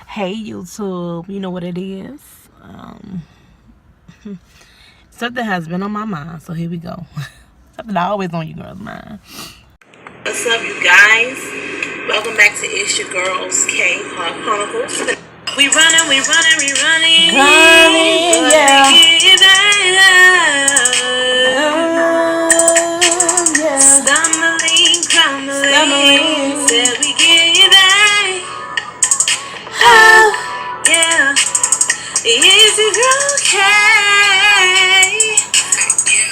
Hey YouTube, you know what it is. Something has been on my mind, so here we go. Something always on you girls' mind. What's up, you guys? Welcome back to ItsYaGirl K Chronicles. We running, yeah. Yeah. Stumbling, crumbling, till we get it back. Oh, yeah. ItsYaGirl K.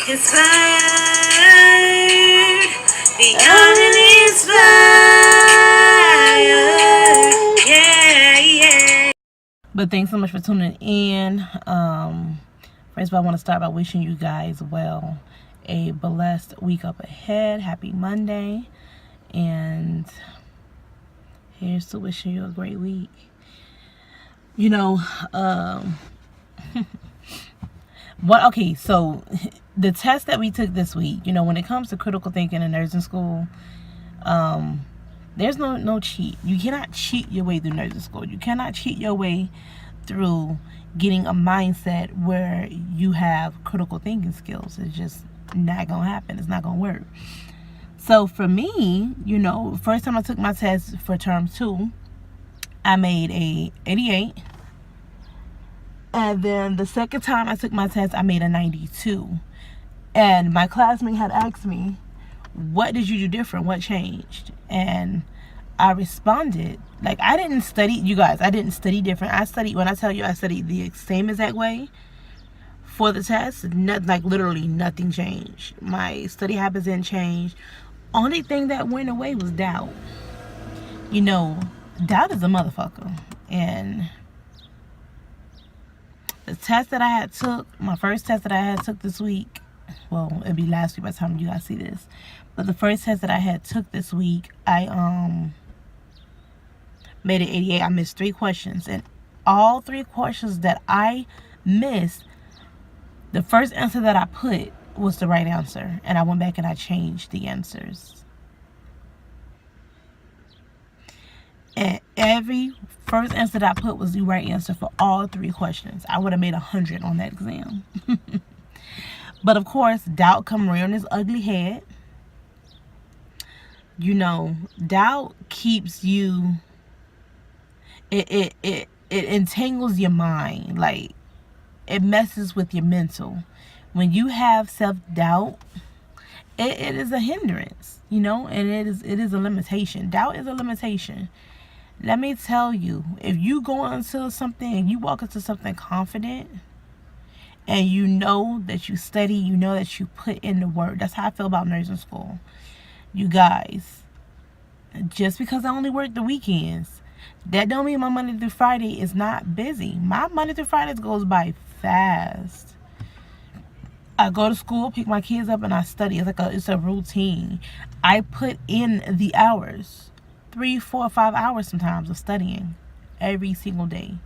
Inspired, beyond inspired. Yeah. But thanks so much for tuning in. First of all, I want to start by wishing you guys a blessed week up ahead. Happy Monday. And here's to wishing you a great week. You know, okay, so the test that we took this week, you know, when it comes to critical thinking in nursing school, there's no cheat. You cannot cheat your way through nursing school. You cannot cheat your way through getting a mindset where you have critical thinking skills. It's just not gonna happen. It's not gonna work. So for me, you know, first time I took my test for term 2, I made a 88. And then the second time I took my test, I made a 92. And my classmate had asked me, what did you do different? What changed? And I responded, like, I didn't study, you guys, I didn't study different. When I tell you I studied the same exact way for the test, like literally nothing changed. My study habits didn't change. Only thing that went away was doubt. You know, doubt is a motherfucker. And the test that I had took, my first test that I had took this week, well, it'll be last week by the time you guys see this, but the first test that I had took this week, I made an 88. I missed 3 questions, and all 3 questions that I missed, the first answer that I put was the right answer, and I went back and I changed the answers. And every first answer that I put was the right answer for all 3 questions. I would have made 100 on that exam. But of course, doubt come rearing its ugly head. You know, doubt keeps you, it entangles your mind. Like, it messes with your mental. When you have self-doubt, it is a hindrance, you know, and it is a limitation. Doubt is a limitation. Let me tell you, if you go into something and you walk into something confident, and you know that you study, you know that you put in the work. That's how I feel about nursing school. You guys, just because I only work the weekends, that don't mean my Monday through Friday is not busy. My Monday through Fridays goes by fast. I go to school, pick my kids up, and I study. It's a routine. I put in the hours, 3, 4, 5 hours sometimes of studying every single day.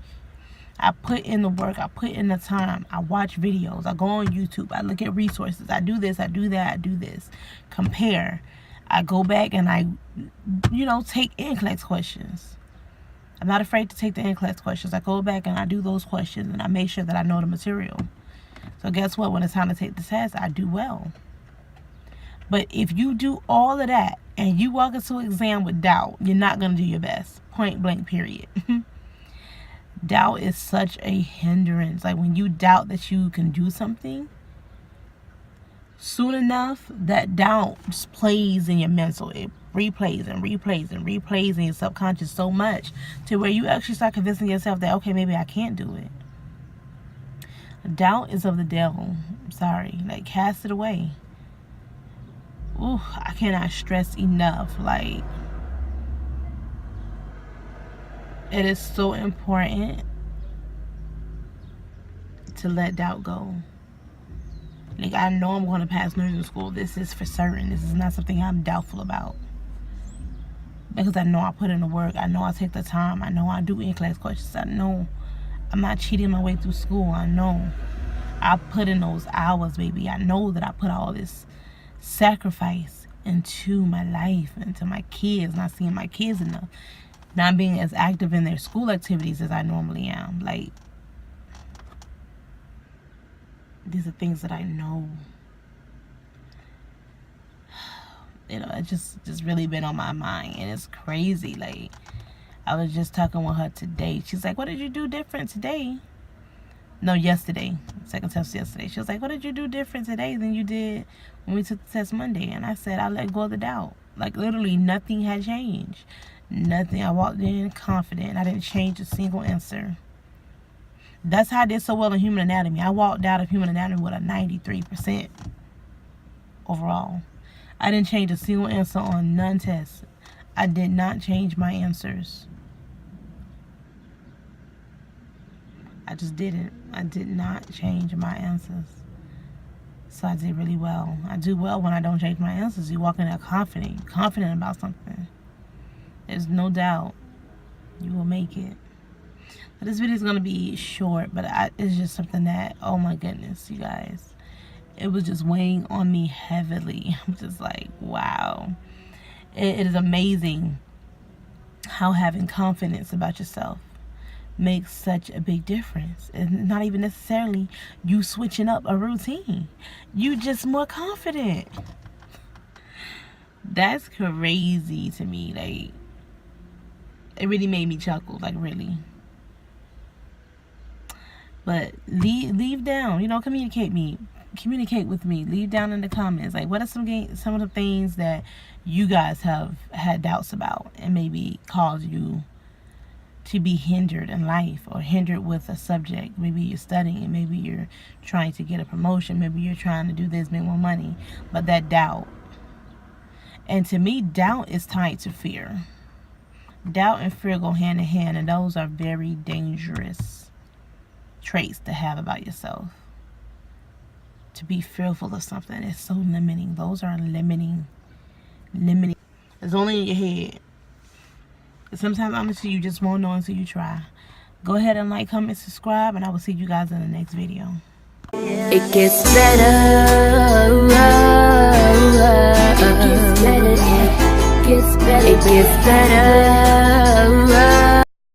I put in the work. I put in the time. I watch videos. I go on YouTube. I look at resources. I do this. I do that. I do this. Compare. I go back and I, you know, take NCLEX questions. I'm not afraid to take the NCLEX questions. I go back and I do those questions and I make sure that I know the material. So guess what? When it's time to take the test, I do well. But if you do all of that and you walk into an exam with doubt, you're not going to do your best. Point blank, period. Doubt is such a hindrance. Like, when you doubt that you can do something, soon enough, that doubt just plays in your mental. It replays and replays and replays in your subconscious so much to where you actually start convincing yourself that, okay, maybe I can't do it. Doubt is of the devil. I'm sorry. Like, cast it away. Ooh, I cannot stress enough. Like, it is so important to let doubt go. Like, I know I'm going to pass nursing school. This is for certain. This is not something I'm doubtful about. Because I know I put in the work. I know I take the time. I know I do NCLEX questions. I know I'm not cheating my way through school. I know I put in those hours, baby. I know that I put all this sacrifice into my life, into my kids, not seeing my kids enough. not being as active in their school activities as I normally am. Like, these are things that I know. You know, it's just really been on my mind, and it's crazy. Like, I was just talking with her today. She's like, what did you do different today? No, yesterday. Second test yesterday. She was like, what did you do different today than you did when we took the test Monday? And I said, I let go of the doubt. Like, literally nothing had changed. Nothing. I walked in confident. I didn't change a single answer. That's how I did so well in human anatomy. I walked out of human anatomy with a 93% overall. I didn't change a single answer on none tests. I did not change my answers. I just didn't. I did not change my answers. So I did really well. I do well when I don't change my answers. You walk in there confident about something. There's no doubt you will make it. But this video is going to be short, but it's just something that, oh my goodness, you guys. It was just weighing on me heavily. I'm just like, wow. It is amazing how having confidence about yourself makes such a big difference. And not even necessarily you switching up a routine. You just more confident. That's crazy to me. Like, it really made me chuckle. Like, really. But leave down, communicate with me. Leave down in the comments, like, what are some of the things that you guys have had doubts about and maybe caused you to be hindered in life, or hindered with a subject. Maybe you're studying, maybe you're trying to get a promotion, maybe you're trying to do this, make more money, but that doubt. And to me, doubt is tied to fear. Doubt and fear go hand in hand, and those are very dangerous traits to have about yourself. To be fearful of something is so limiting. Those are limiting. It's only in your head. Sometimes, honestly, you just won't know until you try. Go ahead and like, comment, subscribe, and I will see you guys in the next video. It gets better.